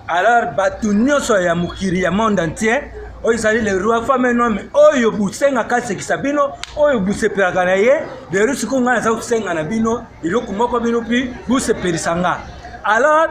Alors batu nyonso ya mukiri ya monde entier oyo ezali le roi femme nome oyo busengaka asekisa bino oyo busepelaka na ye lero sikoyo ngai naza kosenga na bino eloko moko bino mpi busepelisa nga. Alors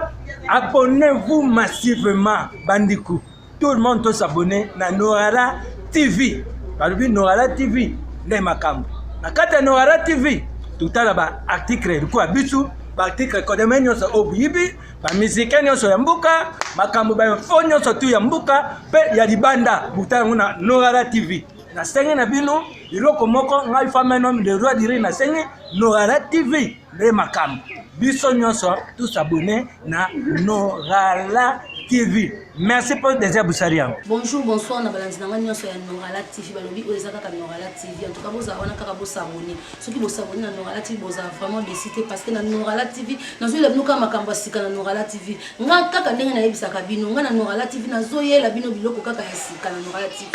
abonnez-vous massivement bandiku, tout le monde doit s'abonner na Norala TV. Balobi Norala TV nde makambo na kati ya Norala TV tutala ba article likuwa bisu ba article kodeme nyonso obuyibi ba musike nyonso ya mbuka makambo ba info nyonso tu ya mbuka pe ya libanda butala na Norala TV. Na senge na bino iloko moko ngai femme nom le roi diri na senge Norala TV nde makambo biso nyonso tous s'abonner na Norala TV. Merci pour des abusariam. Bonjour, bonsoir, na balance na ngani nyonso ya Norala TV balobi oza kaka Norala TV. En tout cas, boza wana kaka bo s'abonner. Ceux qui bo s'abonner na Norala TV boza vraiment décider parce que na Norala TV nazo yela binoka makambo sika na Norala TV. Nga kaka ndenge na yebisaka bino nga na Norala TV nazo yela bino biloko kaka ya sika na Norala TV.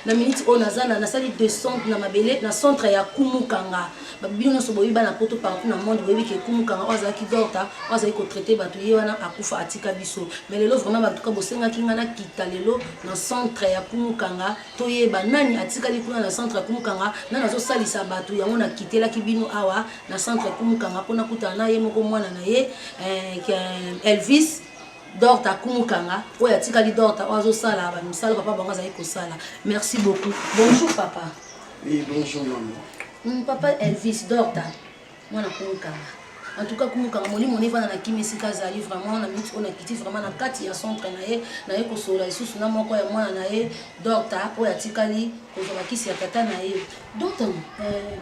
Na minute on azana na sali de centre na mabele na centre ya Kumukanga. Babino no so boyiba na poto partout na monde boyibi ke Kumukanga oza ki dorta oza ko traiter batu yewana akufa atika biso. Mais lelo vraiment batu ka bosenga kinga na kita lelo na centre ya Kumukanga toyeba nani atika likuna na centre ya Kumukanga na nazo salisa batu yango na kitela kibino awa na centre ya Kumukanga pona kutana na ye moko mwana na ye Elvis Dorta Kumukanga oya atika li dorta ozo sala ba misala papa bango za ko sala. Merci beaucoup. Bonjour papa. Oui, bonjour maman. Papa Elvis Dorta mwana Kumukanga. En tout cas Kumukanga moli moni vana na kimesika zali vraiment na minute on a quitté vraiment na kati ya centre na ye ko sola isusu na moko ya mwana na ye Dorta oya tikali ko za kisi ya tata na ye. Dorta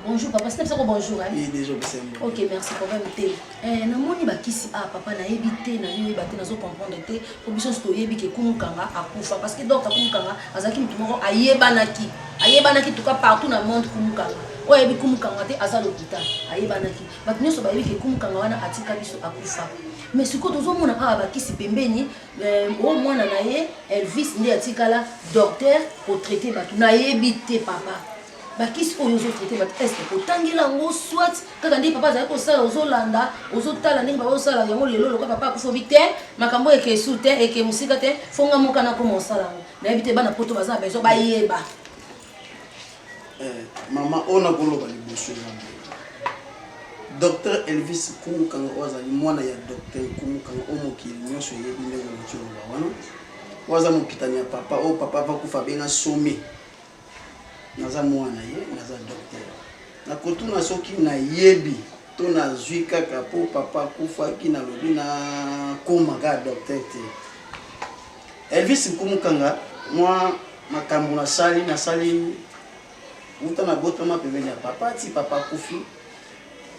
bonjour papa, c'est ça bonjour hein. Oui, déjà c'est bon. OK, merci pour m'inviter. Na moni ba kisi papa na yebité na yo yebate na zo comprendre te ko biso sto yebi ke Kumukanga akufa parce que Dorta Kumukanga azaki mutu moko ayebanaki tout cas partout na monde Kumukanga. Oya yebi Kumukanga te aza l'hôpital ayebanaki. Batu nyoso ba yebi ke Kumukanga wana atika biso akufa. Mais siko tozomona ba kisi pembeni o mwana na ye Elvis ndi atikala docteur pour traiter batu na yebité papa. Bakisi oyo zo traiter bat est ko tangela ngo soit kaka ndi papa za ko sala ozolanda ozotala ndenge ba osala yango lelo loka papa ko fobite makambo eke sute eke musika te fonga mokana ko mosala na yebite bana poto baza bezo ba yeba maman ona koloba liboso yango Docteur Elvis Kumukanga ozali mwana ya Docteur Kumukanga omokili nyonso yebi ndenge mutioba wana waza mokitani ya papa o papa va kufa benga somi naza mwana ye naza docteur na kotuna soki na yebi to na zwi kaka po papa kufa ki na lobi na koma ga docteur te Elvis Kumukanga moi makambo na sali uta na botama pembeni ya papa ti papa kufi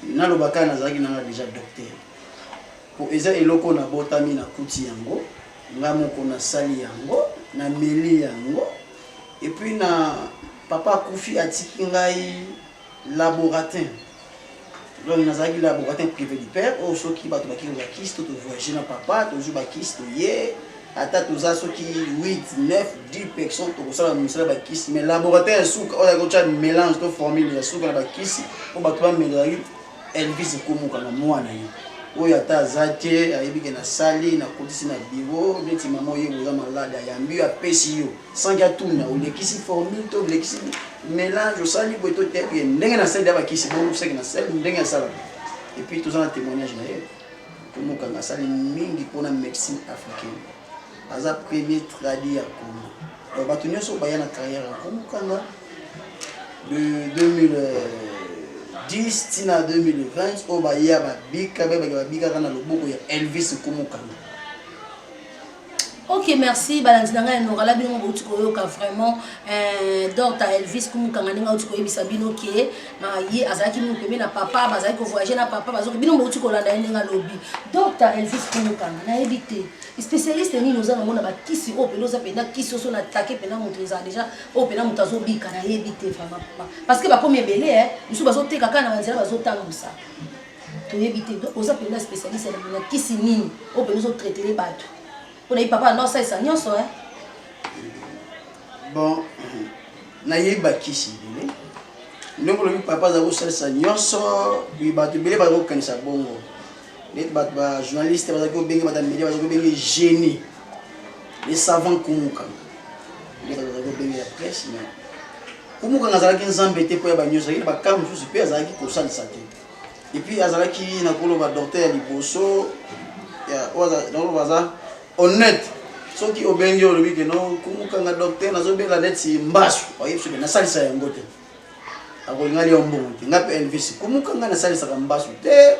na lobaka nazaki na déjà docteur po eza eloko na botami na kuti yango nga moko na sali yango na meli yango et puis na papa kufi atiki ngai laboratin donc nazaki laboratin privé du père o soki bato bakiki ba kiste to voyager na papa to ju ba kiste ye ata toza soki 8 9 10 personnes to kosala misala ba kiste mais laboratin suka o ya ko cha mélange to formule ya suka na ba kiste o bato ba melari Elvis Kumukanga mwana ye oyo ata azate ayebike na sali na kotisi na bureau neti mama ye boza malade ayambi apesi yo sangi atuna olekisi formule to olekisi mélange osali boye to te ye ndenge na sali da bakisi bongo seki na sali ndenge asala et puis toza na témoignage na ye Kumukanga asali mingi mpona médecine africaine aza premier tradi ya Congo donc bato nyonso baya na carrière ya Kumukanga de 2010 tina 2020 o ba ya ba bika kana loboko ya Elvis Kumukanga. OK, merci balance nanga Norala bino bo tiko yoka vraiment Dorta Elvis Kumukanga ninga tiko yebisa bino ke na ye azaki mu pembe na papa bazaki ko voyager na papa bazoki bino bo tiko landa ninga lobi Dorta Elvis Kumukanga na ebité spécialiste ni nous avons na ba kisi o peloza penda kisi so na attaquer penda montre ça déjà o penda mutazo bika na ebité vraiment parce que ba premier belé nous bazo teka kana banzela bazo tangusa to ebité oza penda spécialiste na kisi nini o pelozo traiter les bateaux. On a papa non ça ça nyonso hein. Bon na yeba kisi bele. Ndongo lo papa za ça nyonso bi batu bele ba ko kanisa bongo. Net ba journaliste ba ko bengi ba media ba ko bengi génie. les savants Kumukanga. Les la presse, mais Kumukanga azalaki nzambe te po ya banyosa il ba kam juste pe azalaki ko salisa te. Et puis azalaki na kolo ba docteur liboso ya oza na baza honnête. Soki obengi olobi ke non Kumukanga docteur nazobela net si mbasu oyebi na salisa yango te. Akolingali ombongo te ngape Elvis Kumukanga na salisa mbasu te.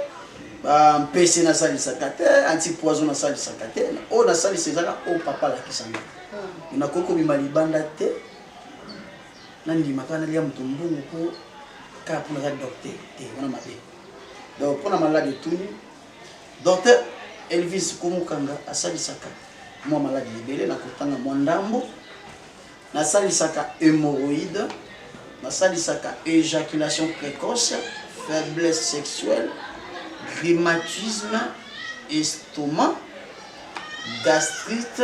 Mpese na salisa kate antipoison na salisa kate o na salisa ezaka o papa la kisanga na koko bima libanda te na ndima kana lia mtumbungu ko ka pona ga docteur te wana mabe donc pona malade tuni docteur Elvis Kumukanga asalisaka mo malade libele na kotanga mwandambo na salisaka hémorroïde na salisaka éjaculation précoce faiblesse sexuelle rhumatisme, estomac, gastrite,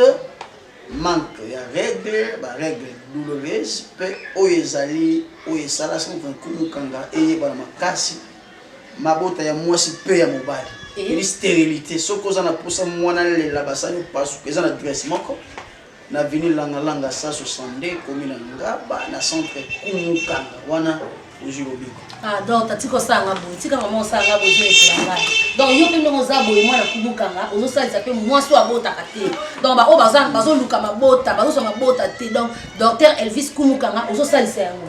manque de règles douloureuses, oyezali, oyesala son Kumukanga et makasi, mabota ya mwasi pe ya mobali. Et stérilité, soko za na posa mwana lela basani pasu, eza na dresse moko. Na vini langa langa sa 62 commune ngaba na centre Kumukanga wana ojirobiko. Ah donc tatiko sanga boy tika maman sanga boy ezanga donc yo pe ndongo za boy mwana Kumukanga ozo salisa pe mwasi abota kate donc ba o bazo luka mabota bazo so mabota te donc docteur Elvis Kumukanga ozo salisa yango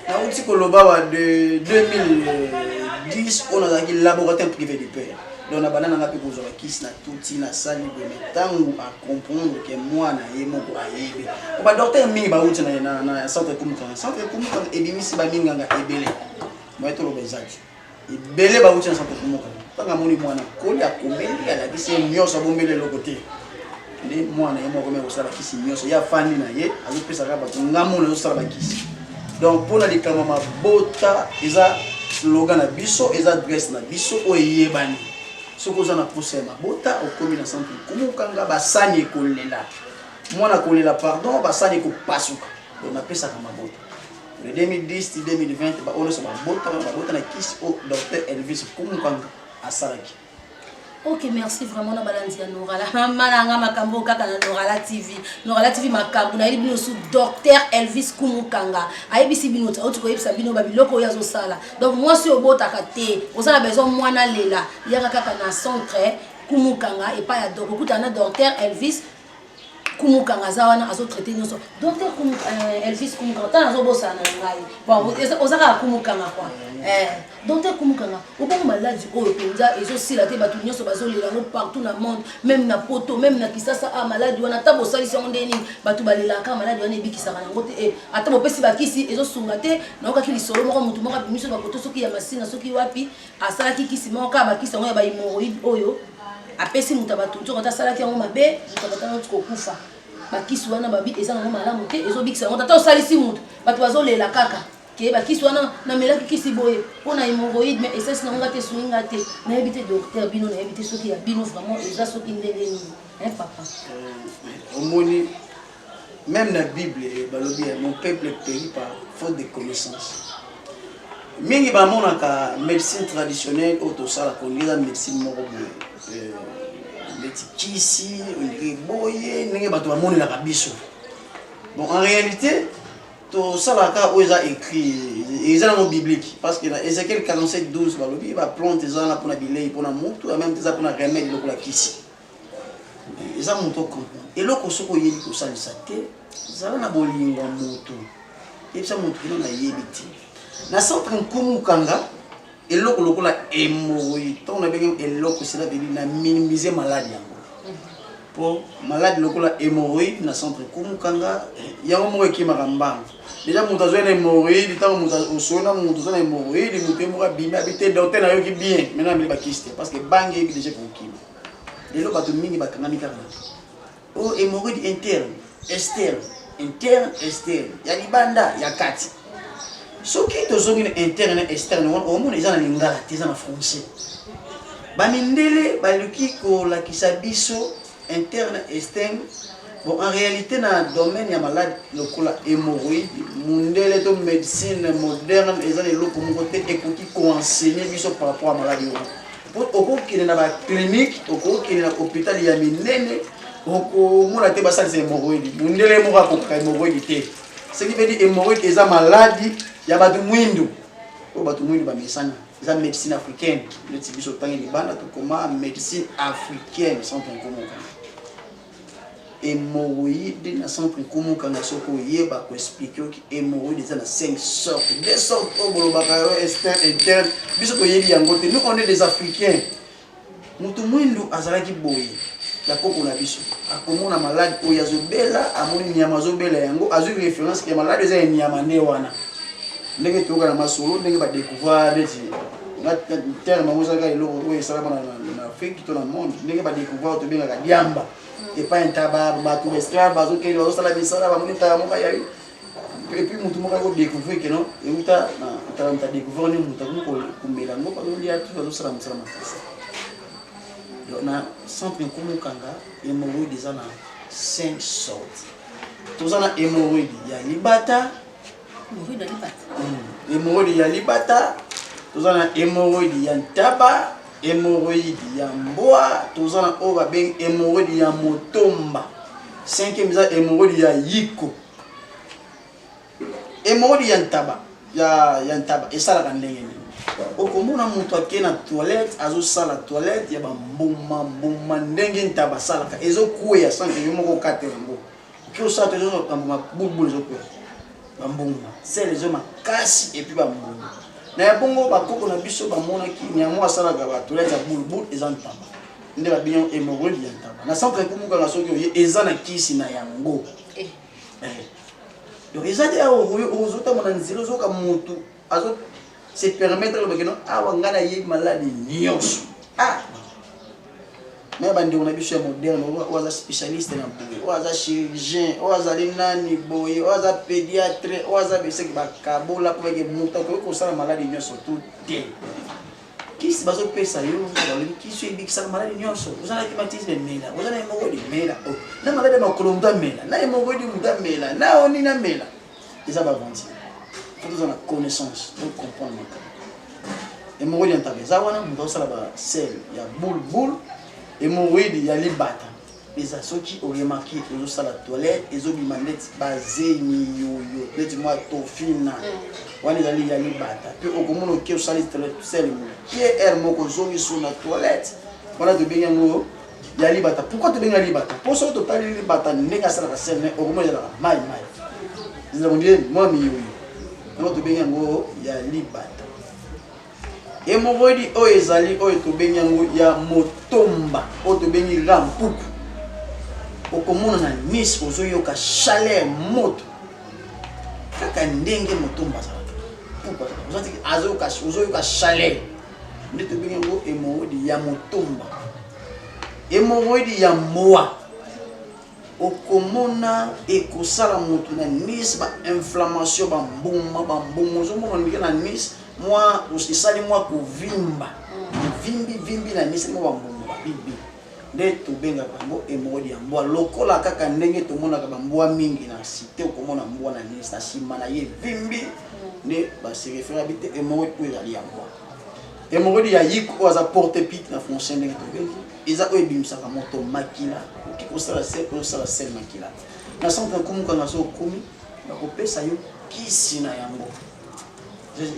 na uti koloba wa de 2010 on a un laboratoire privé du père donc na banana ngapi ko zo kisi na tuti na sali de metangu à comprendre que moi na ye moko ayebi ba docteur mingi ba uti na centre Kumukanga ebimisi ba mingi nga ebele moi to lo bezaki ebele ba uti na centre Kumukanga tanga moni mwana koli akomeli ala bisi nyoso bombele lokote ndi mwana ye moko me ko sala kisi nyoso ya fani na ye azo pesa ka ba ngamo na sala ba kisi donc pour la likama mabota eza slogan na biso eza adresse na biso oyebani soko za na poser mabota okomi na centre Kumukanga basani kolela mwana kolela pardon basani ko pasuka donc na pesa ka mabota le 2010 2020 ba ono sa mabota na kisi au docteur Elvis Kumukanga asalaki. Ok, merci vraiment na balanzi ya Norala. Malanga makambo kaka na Norala TV. Norala TV makambo na bino sous docteur Elvis Kumukanga. Ayebisi bino ta otuko yebisa bino ba biloko yazo sala. Donc moi si obota kate, osala besoin mwana lela. Yaka kaka na centre Kumukanga et pas ya donc okutana docteur Elvis Kumukanga zawana azo traiter nyonso. Docteur Elvis Kumukanga tana zo bosa na ngai. Bon, osaka Kumukanga quoi. Docteur Kumukanga, au bon maladie au penza et aussi la tête battu nyonso bazo lela partout dans le monde, même na poto, même na kisasa a maladie wana tabo salisi ondeni batu balela ka maladie wana ebikisa kana ngote ata mo pesi bakisi ezo sungate na oka kili solo moko mutu moko bimiso bakoto soki ya masina soki wapi asala kikisi moko ka bakisa ngo ya ba hémorroïde oyo apesi mutu batu to kota sala ki ngo mabe mutu batana tiko kufa bakisi wana babi eza ngo malamu te ezo bikisa ngo tata salisi mutu batu bazo lela kaka ke bakisi wana na melaki kisi boye pona hémorroïde mais essence na ngate swinga te na ebité docteur bino na ebité soki ya bino vraiment eza soki ndenge ni hein papa omoni même la Bible balobi mon peuple périt par faute de connaissance mingi ba monaka médecine traditionnelle auto sala kongiza médecine moko boye médecine on boye ndenge bato ba monela ka biso bon en réalité tout ça là quand ils a écrit ils ont un biblique parce que dans Ézéchiel 47:12 balobi va planter ça là pour na bilei pour na mutu même ça pour na remède pour la kisi ils ont monto comprendre et loko soko yebi ko salisa te ça na bolingo mutu et ça mutu na yebiti na centre Kumukanga et loko loko la hémorroïde on a bien et loko c'est la béni na minimiser maladie pour malade lokola hémorroïde na centre Kumukanga yango mo ekima kambanga déjà mutu azona hémorroïde tant mutu osona mutu azona hémorroïde mutu mo abima habité docteur na yoki bien maintenant mili bakiste parce que bange ebi déjà ko kima lelo bato mingi bakangami kaka o hémorroïde interne externe ya libanda ya kati soki tozongi na interne externe on mona eza na lingala te eza na français bamindele baluki ko lakisa biso interne externe bon en réalité dans le domaine ya malade lokola hémorroïde mundele to médecine moderne eza le loko moko te ekoki ko enseigner biso par rapport à maladie pour okokende na ba clinique okokende na hôpital ya minene okomona te basalisa hémorroïde mundele moko akokoka hémorroïde te ce qui veut dire hémorroïde eza maladie ya bato mwindu oyo bato mwindu bamesana eza médecine africaine neti biso ntangi libanda tokoma médecine africaine centre nkomokanga hémorroïde na centre nkomokanga soki oyeba koexplike oki hémorroïde eza na 5 sortes 2 sortes oyo bolobaka yo externe interne biso toyebi yango te nous on est des africains moto mwindu azalaki boye la koko na biso akomona malade oyo azobela amoni nyama azobela yango azwi référence ya malade eza nyama nde wana ndenge toyoka na masolo ndenge badécouvrir neti na terme yango ezalaka eloko oyo esalama na afrique to na monde ndenge badécouvrir tobengaka diamba epai ntaba bato esclave bazokende bazosala misala bamoni ntaba moko yayi epuis motu moko akodécouvrir keno euta na découvrir ni motu akomi komela yango bazolia tu bazosala mosala makasi na centre nkomokanga hémorroïde eza na 5 sortes toza na hémorroïde ya libata hémorroïde ya libata toza na hémorroïde ya ntaba hémorroïde ya mbwa toza na oyo babengi hémorroïde ya motomba 5e eza hémorroïde ya yiko hémorroïde ya ntaba ya ntaba esalaka ndenge nini okomona moto ake na toilette azosala toilette ya bambuma ndenge ntaba asalaka ezokweya sanke yo moko okatela yango oki osala to ezobambuma bulbul ezokweya bambuma sele ezo makasi epuis bambuma na ya bongo bakoko na biso bamonaki nyamo asalaka batoilette ya bulbul eza ntaba nde babengi hémorroïde ya ntaba na centre ekomokanga soki oye eza na kisi na yango donc eza te ozotamona nzela ozoka motu azo se permettre le non awa ngana yebi maladi nyonso mais bandeko na biso ya moderne oza spécialiste na boye oza chirurgien oza nani boye oza pédiatre oza beseki bakabola po beke muta ko kosala maladi nyonso tout te kisi bazopesa yo balobi kisi ebikisaka maladi nyonso ozala climatisme mela ozala hémorroïde mela na maladi ya makolo mutu amela na hémorroïde mutu amela na oni na mela eza bavandi faut la connaissance pour comprendre mon cas hémorroïde ya ntaba eza wana moto azosala basel ya bulbul hémorroïde ya libata eza soki oremarke ozosala toilette ezobima neti bazeni yoyo neti mwa tofina wana ezali ya libata mpe okomona oke osali sel moke aire moko ozongi so na toilette wana tobengi yango ya libata pourquoi tobengi ya libata mpo soki totali libata ndenge asalaka sel ne okomona ezalaka mai ezala mondie mwa miyoyo yango tobengi yango ya libata hémorroïde oyo ezali oyo tobengi yango ya motomba oyo tobengi rampuku okomona na nice ozoyoka chaleur moto kaka ndenge motomba azalaka ozoyoka chaleur nde tobengi yango hémorroïde ya motomba hémorroïde ya moa okomona ekosala moto na nice bainflammation bambuma ozomona ndenge na nice mwa esali mwa kovimba vimbi na nice mwa bambuma babibi nde tobengaka yango hémorroïde ya mbwa lokola kaka ndenge tomonaka bambwa mingi na cité okomona mbwa na nice na nsima na ye vimbi nde baserefera bi te hémorroïde oyo ezali ya mbwa hémorroïde ya yiko oyo aza porte pite na français ndenge tobengi eza oyo ebimisaka moto makila oki kosala sel makila na centre nkomokanga so okomi bakopesa yo kisi na yango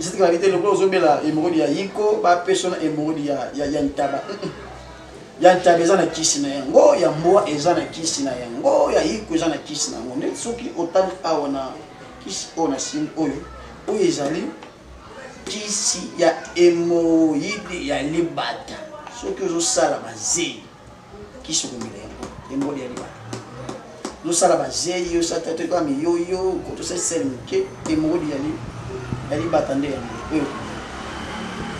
cette gravité le gros ozobela hémorroïde ya yiko bapesa na hémorroïde ya ntaba ya ntaba eza na kisi na yango ya mbwa eza na kisi na yango ya yiko eza na kisi na yango nde soki otali awa na kisi oyo na sini oyo ezali kisi ya hémorroïde ya libata soki ozosala bazei kisi okomela yango hémorroïde ya libata ozosala bazei osatatoka miyoyo kotosali sele moke hémorroïde ya libata nde yango oyo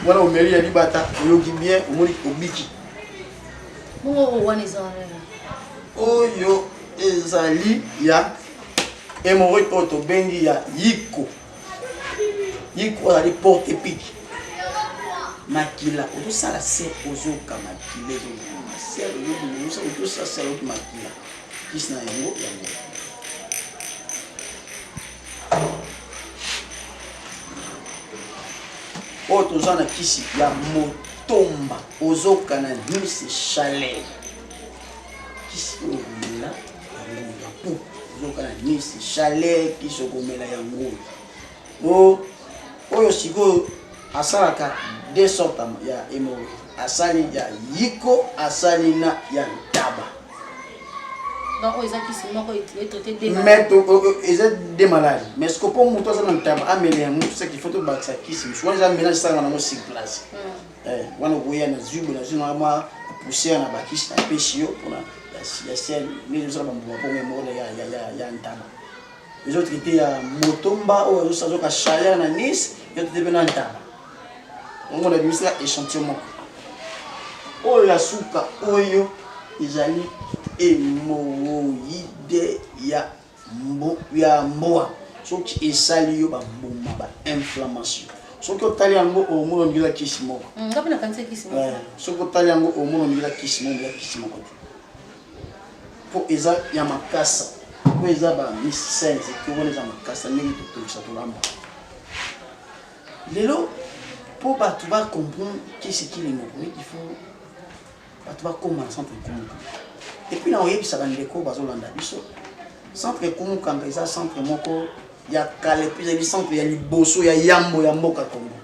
wana omeli ya libata oyoki bien omoni obiki oyo ezali ya hémorroïde oyo tobengi ya yiko azali porte pique makila ozosala se ozoka makila ozosala se ozoki makila kisi na yango oyo toza na kisi ya motomba ozoka na nice chaleur kisi oyo pou zoka na Nice chalet qui se komela yango oyo siko asalaka deux sortes ya hémorroïde asali ya yiko asali na ya ntaba donc ils ont qui c'est moi qui traité des maladies mais ils ont des maladies mais ce que pour moi toi ça na ntaba améliorer moi c'est qu'il faut te battre qui c'est soit ça mélange ça na sur place wana kuya na zubo na zino ama pousser na bakisi na pêche pour na ya ciel mais ça ba mbo pour mémoire ya ntaba les autres étaient à Motomba ou à Zoka Chaya na Nice ils étaient bien en ntaba on a vu ça échantillon oyo ya suka oyo ezali hémorroïde ya mboa soki esali yo bambuma ba inflammation soki otali yango omona ngila kisi moko ngapi na kanisa kisi moko soki otali yango omona ngila kisi moko po eza ya makasa po eza ba misense ko bona za makasa ndenge totokisa tolamba lelo po bato ba comprendre qu'est-ce qu'il est hémorroïde il faut bato ba koma centre kumuka et puis na oyebisa bandeko bazolanda biso centre kumuka eza centre moko ya kale puis ya centre ya liboso ya yambo ya mboka Congo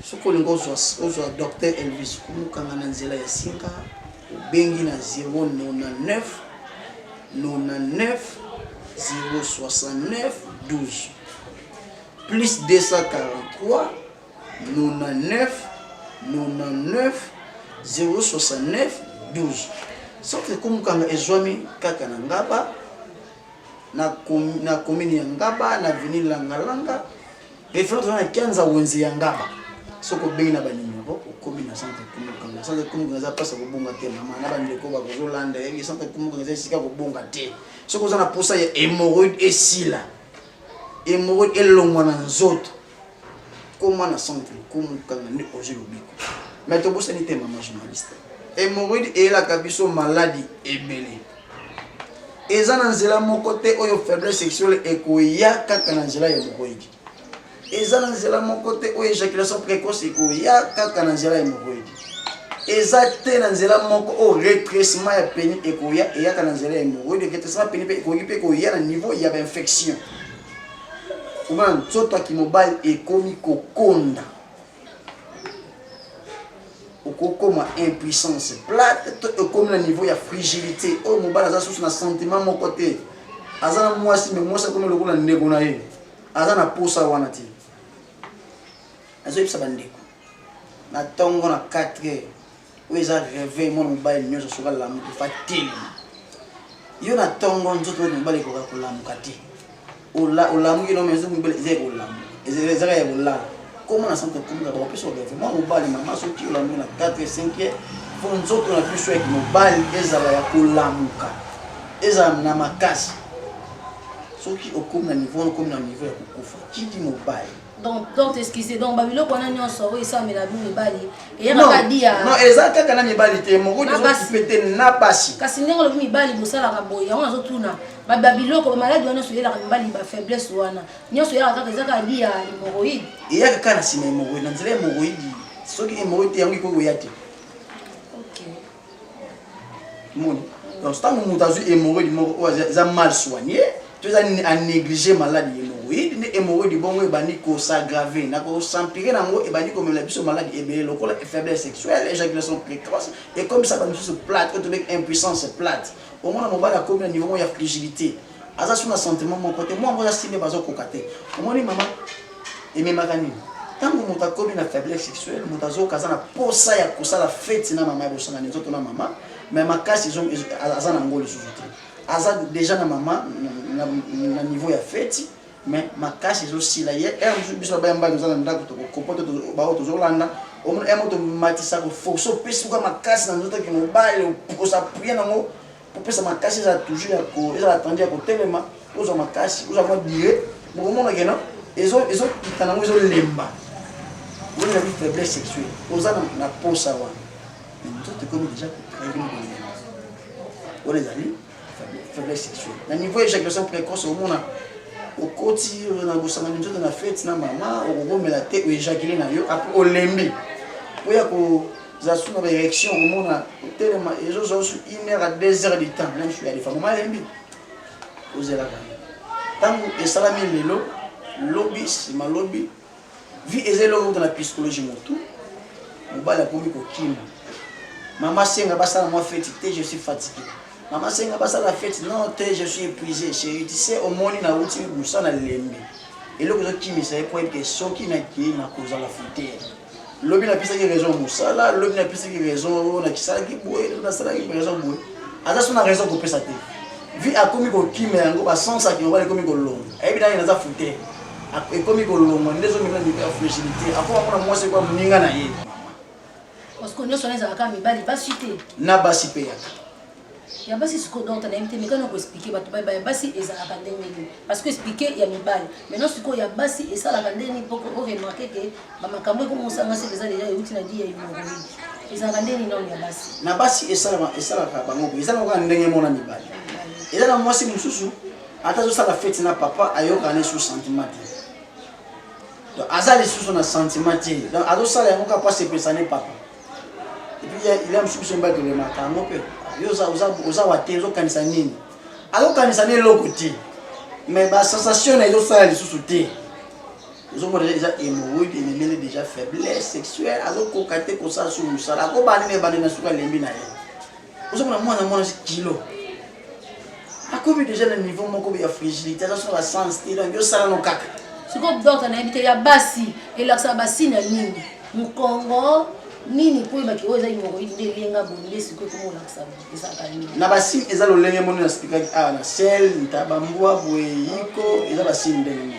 soko lingo ozwa docteur Elvis kumuka na nzela ya singa bengi na 099 99 069 12 plus 243 99 99 069 12 centre komukanga ezwami kaka na ngaba na commune ya ngaba na avenue Langalanga référence na Kianza wenze ya ngaba soko bengi na ba numéro okomi na centre komukanga za pasa kobonga te mama na bandeko ba kozolanda yebi centre komukanga za sika kobonga te soko za na posa ya hémorroïde esila hémorroïde elongwa na nzoto koma na centre komukanga ni oje lobiko mais to bosa ni te mama journaliste hémorroïde et la kabiso maladie ebele eza na nzela moko te oyo faiblesse sexuelle ekoya kaka na nzela ya hémorroïde eza na nzela moko te oyo éjaculation précoce ekoya kaka na nzela ya hémorroïde eza te na nzela moko o rétrécissement ya pénis ekoya eyaka na nzela ya hémorroïde rétrécissement pénis pe ekoki pe koya na niveau ya ba infection uma nzoto akimobali ekomi kokonda okokoma impuissance plate comme le niveau ya fragilité o mobala aza sous na sentiment moko te aza na mwasi mais mwasi comme lokola ndeko na ye aza na posa wana te azo yebisa bandeko na tongo na 4 heures o eza réveil mwana mobali nyonso soka lamuka fa telema yo na tongo nzoto mobali koka kolamuka te olamuki no mezo mobali eza kolamuka ezaka ya kolala comment on sent comme la droite sur le vraiment au bal maman ceux qui la na 4 et 5 font nzoto na plus avec no bal ezala ya kolamuka ezala na makasi ceux qui au comme na niveau ya kukufa qui dit mobile donc excusez donc babilo kona nyonso oyo ça mais la bumi bali et yaka dia non ezaka kana mibali te moko qui pété na basi kasi ndenge lo bumi bali bosala ka boya on azo tuna babilo ko malade wana so yela ka mibali ba faiblesse wana nyonso yaka kaka ezaka dia hémorroïde eyaka kana sima hémorroïde na nzela hémorroïde soki hémorroïde yango iko ya te OK moni donc tant que mutazu hémorroïde moko za mal soigné tu as négligé maladie hémorroïde ne hémorroïde bongo ebani ko s'aggraver na ko s'empirer nango ebani ko mela biso maladie ebele lokola faiblesse sexuelle éjaculation précoce et comme ça ba biso plate ko avec impuissance plate au moins mobile a comme niveau ya fragilité aza sur un sentiment mon côté moi on va estimer bazo kokate au moins maman et même magani tant que mota comme na faiblesse sexuelle motazo kazana posa ya kosala fête na mama bosanga nzoto na mama mais makasi zo aza na ngolo sous aza déjà na mama na niveau ya fête mais makasi zo sila ye un biso ba mba nous allons ndako to comporte to ba auto zo landa o mo emoto matisa ko forso pesi ko makasi na nzoto ki mobile ko sa prier nango pour pesa makasi za toujours ya ko eza attendre ko telema ozo makasi ozo mo dire mo mo na gena ezo kitanango ezo lemba on a une faiblesse sexuelle oza na posa wa nzoto comme déjà on les amis faiblesse sexuelle na niveau éjaculation précoce au monde au côté na bosanga nzoto na fête na mama o gomela te o éjaculer na yo après o lembi oya ko Ça sous une érection au monde tellement et je suis 1 heure à 2 heures du temps même je suis à des femmes mal aimé osez la tant et salami lelo lobby c'est ma lobby vie ezelo dans la psychologie moto mobala komi ko kim maman senga basa moi fête je suis fatigué maman senga basa la fête non je suis épuisé chérie tu sais au monde na outi busa na lembe et le ko kimi c'est pour que soki na ki na cause la frontière lobi na pisa ki raison musala lobi na pisa ki raison na kisala ki boye na sala ki raison boye aza sona raison ko pesa te vi akomi ko kimi yango ba sensa ki ngobale komi ko longo ebi na za fute akomi ko longo ndezo mina ni ka fragilité akoma mona mwase kwa mninga na ye parce que nous sommes à la mibali basi te na basi pe ya basi siko donc na imite mekano ko expliquer bato ba basi ezalaka ndenge parce que expliquer ya mibali maintenant siko ya basi esalaka ndenge pour ko remarquer que ba makambo ko mosanga se déjà déjà yuti na dia yimo ezalaka ndenge non ya basi na basi esalaka bango ezalaka ndenge mona mibali ezala mwasi mususu ata zo sala fête na papa ayoka ne sous sentiment donc azali sous na sentiment donc azo sala yango ka passer pesane papa et puis il aime sous son bac de makambo pe oza wate ozokanisa nini azokanisa nini eloko te mais basensation na ezosala lisusu te ozomona eza hémorroïde ememeli déjà faiblesse sexuelle azokoka te kosala su mosala akobana nini ebande na suka lembi na ye ozomona mwana kilo akomi déjà na niveau moko ya fragilité azosala basens te donc yosala no kaka sikoyo docteur nayebi te ya basi elakisaka basi na nini mokongo nini po ba ki oza hémorroïde nde elenga bonde sikoyo komolakisa ezalaka nini na basine eza lolenge moni na spikaki awa na sel ntabambwa boyiko eza basine ndenge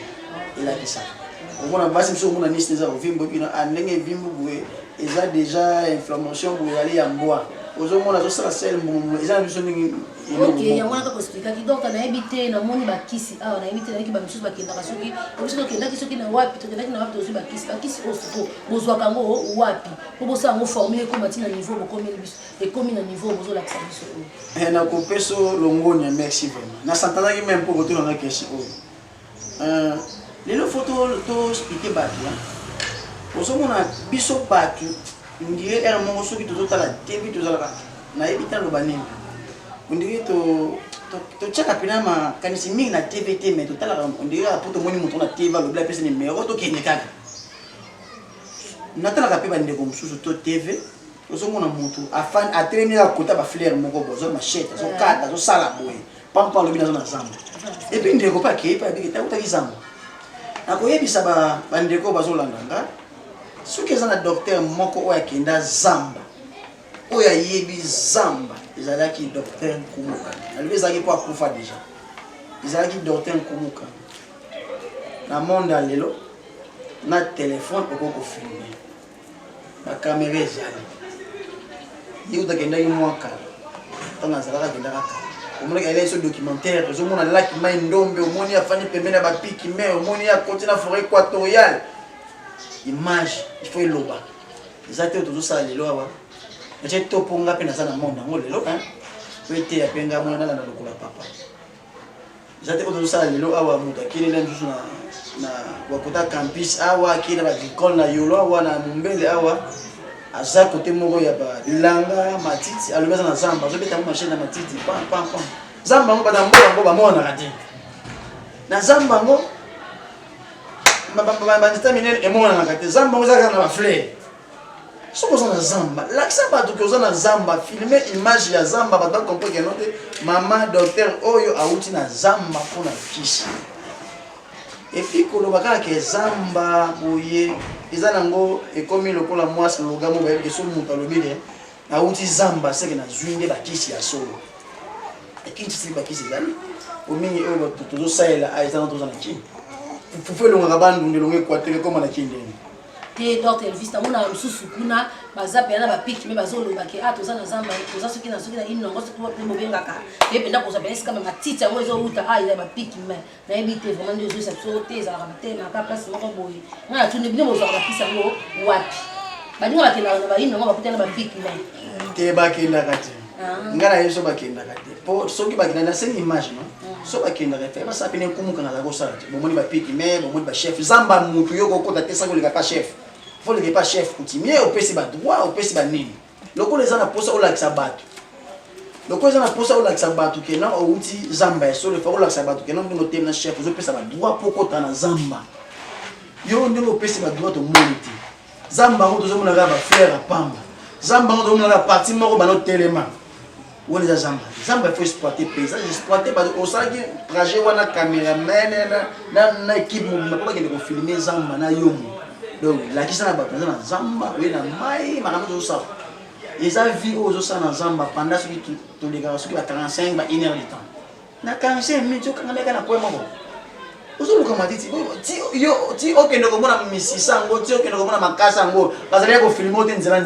elakisaka omona basi biso omona nisi eza ovimbo bino ndenge evimbo boye eza déjà inflammation boye ezali ya mbwa ozomona azosala sel mbongo eza na biso ndenge ok yango wana kaka osplikaki donc nayebi te namoni bakisi awa nayebi te nayeki bamisusu bakendaka soki obiso tokendaki soki na wapi tokendaki na wapi tozwi bakisi oyo siko bozwaka yango wapi po bosala yango formule ekoma ntina niveau bokomi biso ekomi na niveau bozolakisa biso oyo nakopesa longoni ya merci vraiment nasantanaki meme mpo kotonanga kesi oyo lelo fo toexplike bato ozomona biso bato ndire ere moko soki tozotala tv tozalaka nayebi te loba nini ondire totiaka mpena makanisi mingi na tv te mais totalaka ondire po tomoni moto na tv alobi apesa nimero tokende kaka natalaka mpe bandeko mosusu to tv ozomona moto atelemi kaka kota baflere moko bo azo machete azokata azosala boye pampa alobi nazo na zamba epuis ndeko mpe akei mpe abiki takutaki zamba nakoyebisa bandeko bazolanda nga soki eza na docteur moko oyo akenda zamba oyo ayebi zamba ezalaki docteur Nkumuka alobi ezalaki mpo akufa deja ezalaki docteur Nkumuka na monde ya lelo na telefone okoki kofilme bakamera ezali ye utakendaki mwaka ntango azalaka akendaka kaka omonaki ayelai so documentaire ozomona laki mai ndombe omoni afandi pembeni ya bapiki mai omoni akoti na forêt équatoriale image il faut eloba eza te tozosala lelo awa natie toponga mpe naza na monde yango lelo po ete yapenga mwana nalanda lokola papa eza te tozosala lelo awa moto akeleli lisusu na wakota campus awa akeli na bagricole na yolo awa na mombele awa aza kote moko ya bilanga matiti alobi aza na zamba azobetango machine na matiti pam zamba yango bata mboka yango bamonaka te na zamba yango banzeta minene emonanaka te zamba yango ezalaka na baflere soki oza na zamba lakisa bato ke oza na zamba filme image ya zamba bato bakomprendre no te mama docteur oyo awuti na zamba mpona kisi epuis koloba kaka ezamba boye eza nango ekomi lokola mwasi logamo bayebike so moto alobi te awuti zamba seke nazwi nde bakisi ya solo ekini tisili bakisi ezali omingi oyo bato tozosalela eza na toza na kini fufu elongaka bandundu elongo ekwatele ekoma na kini ndeni te docteur Elvis namona mosusu kuna baza pena bapiki me bazolobaki toza na zamba toza soki na inongo soki wapi mobengaka ye penda kozwa pena esika matiti yango ezowuta eza bapiki me nayebi te vraiment nde ezoyisa biso te ezalaka te naka place moko boye ngai natuni bino bozwaka bapisi yango wapi baninga bakendaka na bainongo bakutana bapiki me te bakendaka te ngai na ye so bakendaka te po soki bakenda na senge image no so bakendaka te basala pene ekumuka na kosala te bomoni bapiki me bomoni bachef zamba mutu yo kokota te sango oleka pa chef faut le pas chef coutumier opesi ba droit opesi ba nini loko les ana posa olakisa bato loko les ana posa olakisa bato ke na outi zamba so le fa olakisa bato ke na ngo tem na chef opesa ba droit poko tana zamba yo ndenge opesi ba droit to monite zamba ngo tozo mona ba fleur pamba zamba ngo tozo mona parti moko ba no telema woni za zamba faut exploiter paysage exploiter ba o sala ki trajet wana cameraman na équipe mo pas que de filmer zamba na yomo donc la qui ça na ba na zamba we na mai makama to sa eza vie ozo sa na zamba pendant ce qui to les gars ce qui va 45 ba 1 heure de temps na 45 minutes yo kanga meka na poema mo ozo luka matiti ti okende ko mona misisa ngo ti okende ko mona makasa ngo bazali ko filmer te nzela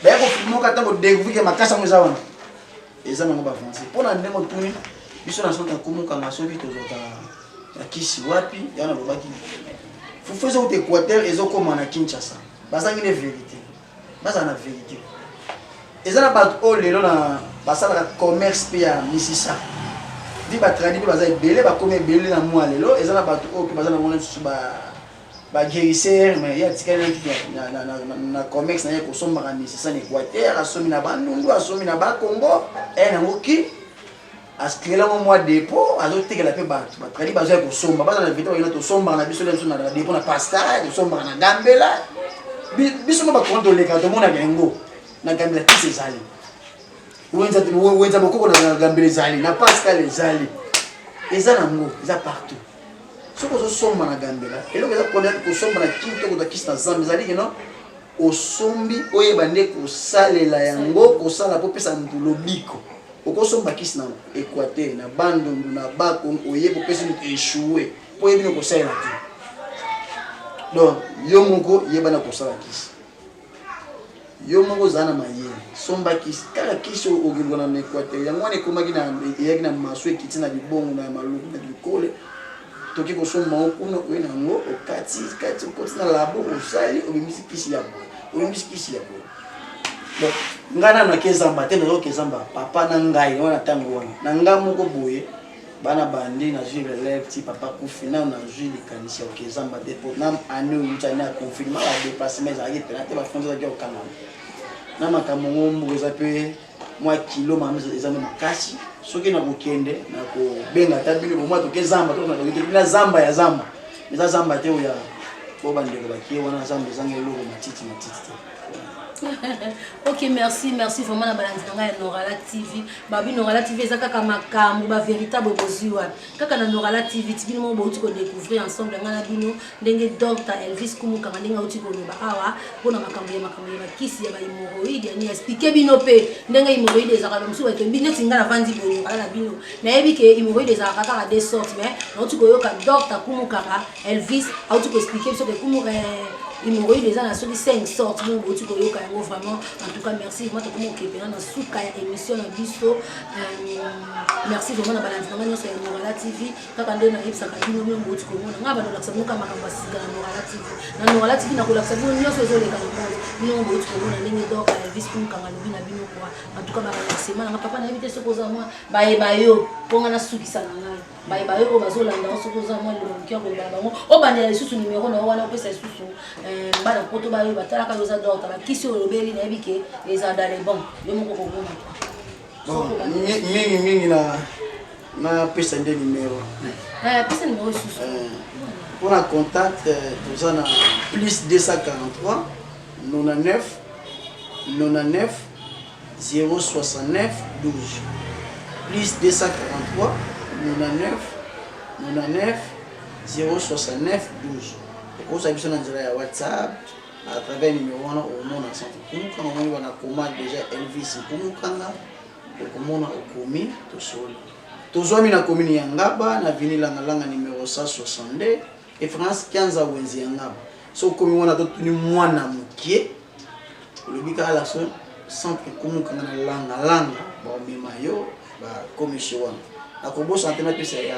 ba ko filmer ka tango découvrir makasa ngo za wana eza nango bavancer mpona ndenge otuni biso na soki akomukanga soki tozoka ya kisi wapi yana lobaki fufu ezokota équateur ezokoma na Kinshasa bazangi ne vérité baza na vérité eza na bato oyo lelo na basalaka commerce mpe ya misisa di batradi mpe baza ebele bakomi ebele na mwa lelo eza na bato oyo mpe baza na mona susu baguérisseur mais ye atikali na commerce na ye kosombaka misisa na équateur asomi na bandundu asomi na bakongo nango ki asikela ngo mwa dépôt azotekela mpe bato batradi bazoya kosomba baza na vite bakena tosombaka na biso leso na dépôt na pastara tosombaka na gambela biso mo bakona toleka tomonaka yango na gambela kisi ezali wenza bokoko na gambela ezali na pascal ezali eza nango eza partout soko osomba na gambela eloko eza problème kosomba na kinto kota kisi na zamba ezali keno osombi oyeba nde kosalela yango kosala po pesa mutu lobiko okosomba kisi na équateur na bandundu na bakongo oyeba opesa mutu échoué po oyebi no kosalela te donc yo moko yeba na kosala kisi yo moko ozala na mayele somba kisi kaka kisi okilwa na équateur yango wana ekomaki eyaki na maso ekiti na libongo na maluku na likole toki kosomba okuna oye nango okati okoti na labo osali obimisi kisi ya boye donc ngana na kezamba te nazo kezamba papa na ngai wana tango wana na nga moko boye bana bandi na jui relève ti papa kufi na jui likanisi ya kezamba te po na ane uta na confinement la déplacement za yete na te ba fonza ya okanga na makambo ngombo eza pe mwa kilo mama eza na makasi soki na kokende na kobenga tabili bo mwa to kezamba to na kokende zamba ya zamba eza zamba te oya bo bandeko bakie wana zamba ezanga eloko matiti te. Ok, merci vraiment na balance na ngai Norala TV. Babi Norala TV eza kaka makambo ba véritable boziwa. Kaka na Norala TV tibino mo bouti ko découvrir ensemble ngana bino ndenge Dr Elvis Kumuka ndenge uti ko loba awa pona makambo ya kisi ya ba hémorroïde ya ni expliquer bino pe ndenge hémorroïde eza ka msu weke bino tinga na vandi boyo ala bino. Na yebi ke hémorroïde eza kaka des sortes mais uti ko yoka Dr Kumuka Elvis uti ko expliquer biso ke Kumuka hémorroïde eza na soli 5 sortes mo uti ko yoka yango vraiment en tout cas merci moi to komo okepena na suka ya émission na biso merci vraiment na balance na nyo so ya Norala TV kaka nde na yebisa ka bino myo uti ko mona ngaba ndo laksa muka makambo asika na Norala TV na Norala TV na ko laksa bino nyo so ezoleka na monde bino ngo uti ko mona ndenge donc Elvis Kumuka ngalobi na bino kwa en tout cas ba remercier na papa na yebite sokoza moi ba yo ponga na sukisa na ngai ba yo bazolanda sokoza moi le mkiya ko ba bango o bandela lisusu numéro na wana opesa lisusu bana poto ba yo batala ka yoza docteur ba kisi olobeli na yebike les dans les bons yo moko ko bona mingi na pesa nde numéro pesa numéro lisusu pour la contact nous en a plus 243 99 069 12 plus 243 99 069 12 Vous avez besoin de WhatsApp à travers le numéro au nom de centre. Quand on a commandé déjà Elvis Kumukanga, on a commis tout seul. Tous les gens commis Yangaba, na vini la numéro 162 et France 15 à Wenzi Yangaba. So comme on a tout le monde à Moukier, le bika à la centre Kumukanga langa, bon mimayo, commission. La combo santéna puis c'est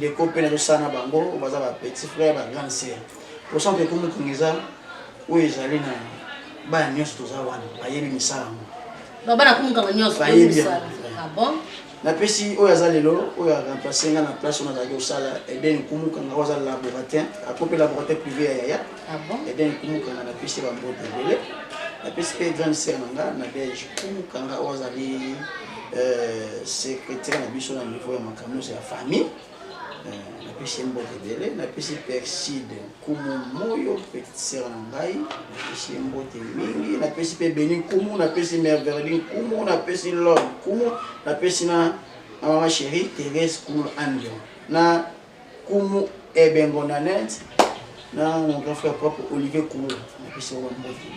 des copains de Sana Bango, baza ba petit frère, ba grande sœur. Pour ça que comme Kungeza, oui, j'allais na ba nyos to za wana, ba yebi misala. Baba na kumukanga nyos to misala. Ah bon? napesi oyo aza lelo oyo remplacer nga na place on a osala Eden Kumu kanga oza laboratoire akope laboratoire privé ya Yaya Eden Kumu kanga napesi ba mbote belé napesi pe grande sœur nanga na Belge Kumu kanga oza li secrétaire na biso na niveau ya makambo ya famille napesi mbote belé napesi Perside Kumu moyo petite sœur ngai napesi mbote mingi napesi pe Benin Kumu napesi Merveille Kumu napesi Lord Kumu napesi na maman chérie Thérèse Kumu Andio na Kumu Ebengo Nanette na mon grand frère propre Olivier Kumu napesi wa mbote.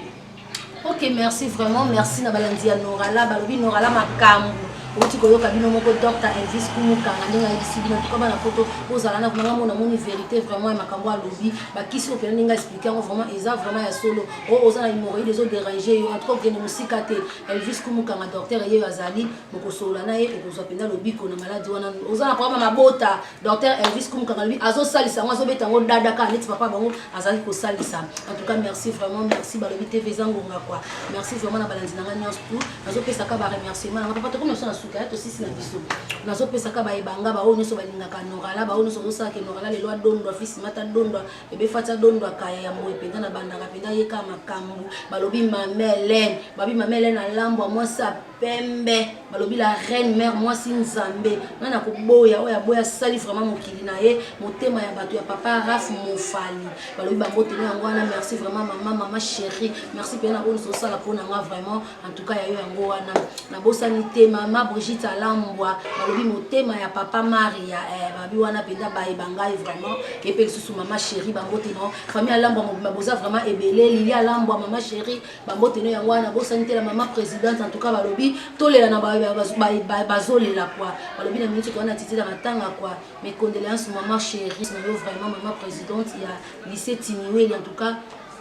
Ok, merci vraiment, merci na balandi ya Norala balobi Norala makambu oti koyoka bino moko Dr Elvis Kumu kanga ndenga ici bino to kaba na photo ozala na vraiment mona moni vérité vraiment makambo alobi bakisi opena ndenga expliquer vraiment eza vraiment ya solo oza na hémorroïde les autres déranger en tout cas que musika te Elvis Kumu kanga docteur ye azali boko sola na ye ekozwa penda lobiko na maladie wana oza na problème mabota Dr Elvis Kumu kanga lui azo salisa ngo azobeta ngo dada ka net papa bango azali ko salisa en tout cas merci vraiment merci balobi TV zango ngakwa merci vraiment na balandi na nganya tout azo pesa ka ba remerciement na papa to comme ça to sisi na biso nazo pesa ka ba ebanga ba onyo so balingaka Norala ba onyo so osa ke Norala le loi dondo fils mata dondo bebe fata dondo kaya ya moye penda na bandaka penda yeka makambu balobi mamelen babi mamelen na lambo moi sa pembe balobi la reine mère moi si nzambe na koboya oya boya sali vraiment mokili na ye motema ya bato ya papa Raf Mofali balobi bango teno yango wana merci vraiment maman chérie merci pena onyo so sala pona nga vraiment en tout cas ya yo yango wana na bosanité maman Brigitte Alambwa balobi motema ya papa Maria babi wana penda ba ebanga vraiment epeli susu maman chérie bango teno famille Alambwa maboza vraiment ebele Lili Alambwa maman chérie bango teno yango wana bosanité la maman présidente en tout cas balobi tolela na bazolela quoi balobi na minute kona titi na matanga quoi mes condoléances maman chérie na yo vraiment maman présidente ya lycée Tiniweli en tout cas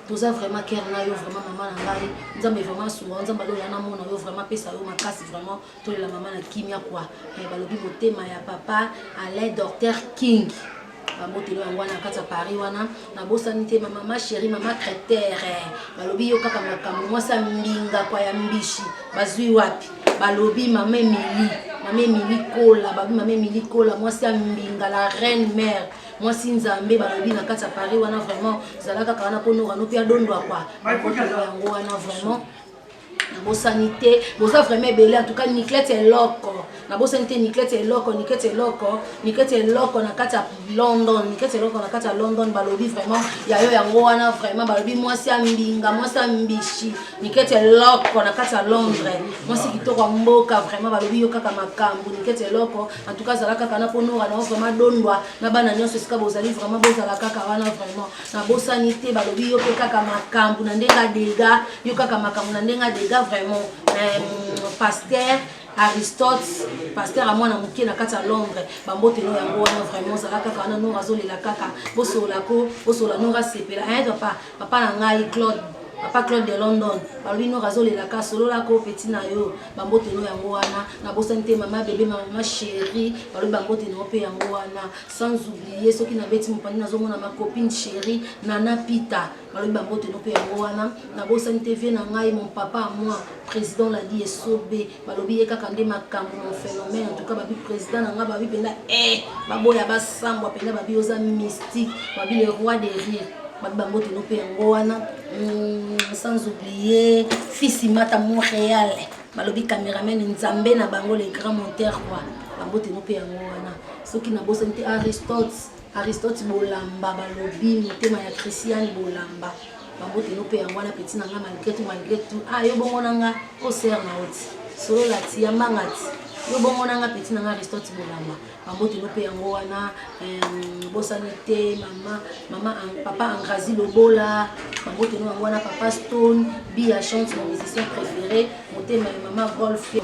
toza vraiment cœur na yo vraiment maman na ngai nzambe vraiment souvent nzambe lola na mona yo vraiment pesa yo makasi vraiment tolela maman na kimia quoi mais balobi motema ya papa Alain Docteur King bamotelo yango wana kati ya Paris wana na bosanité maman chérie maman traiteur balobi yo kaka makambo mwasi mbinga kwa ya mbishi bazwi wapi balobi mama Emily Kola babi mama Emily Kola mwasi mbinga la reine mère mwasi nzambe balobi na kati ya Paris wana vraiment zalaka kana ponora no pia dondwa kwa botelo yango wana vraiment na bosanité boza vraiment belé en tout cas Nicolette est loco na bosanité Nicolette est loco na kati ya London Nicolette est loco na kati ya London balobi vraiment ya yo yango wana vraiment balobi mwasi mbinga mwasi mbishi Nicolette est loco na kati ya Londres mwasi kitoko mboka vraiment balobi yo kaka makambu Nicolette est loco en tout cas zalaka kana ponora na vraiment dondwa na bana nyonso sika bozali vraiment bozala kaka wana vraiment na bosanité balobi yo kaka makambu na ndenga dega yo kaka makambu na ndenga dega vraiment pasteur Aristote pasteur à moi na mukie na kati ya Londres bambote no yango wana vraiment zalaka kana no azolela kaka bosola ko bosola no rasepela papa na ngai Papa Claude de London balobi no razolela ka solo la ko petit na yo bambote no yango wana na bosanité maman bébé maman chérie balobi bambote no pe yango wana sans oublier ceux qui na beti mopani na zomona ma copine chérie Nana Pita balobi bambote no pe yango wana na bosanité vie na ngai mon papa moi président la dit esobe balobi ye kaka nde makambo mon phénomène en tout cas babi président na nga babi penda baboya basambwa penda babi oza mystique babi le roi des rires Bambote no pe yango wana sans oublier fils Mata Montréal balobi caméraman nzambe na bango les grands monteurs quoi Bambote no pe yango wana soki na bosanité Aristote Bolamba balobi motema ya Christian Bolamba Bambote no pe yango wana petit nanga malgré tout yo bongo nanga o ser na oti solo la tia mangati yo bongo nanga petit nanga Aristote Bolamba Bambote no pe yango wana bosanité maman papa Angrazi Lobola Bambote no yango wana papa Stone Bia chante mon musicien préféré motema maman golf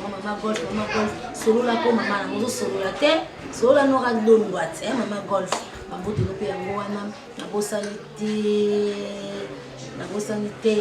solo la ko maman na mozo solo la te solo la no ra dondwa te maman golf Bambote no pe yango wana na bosanité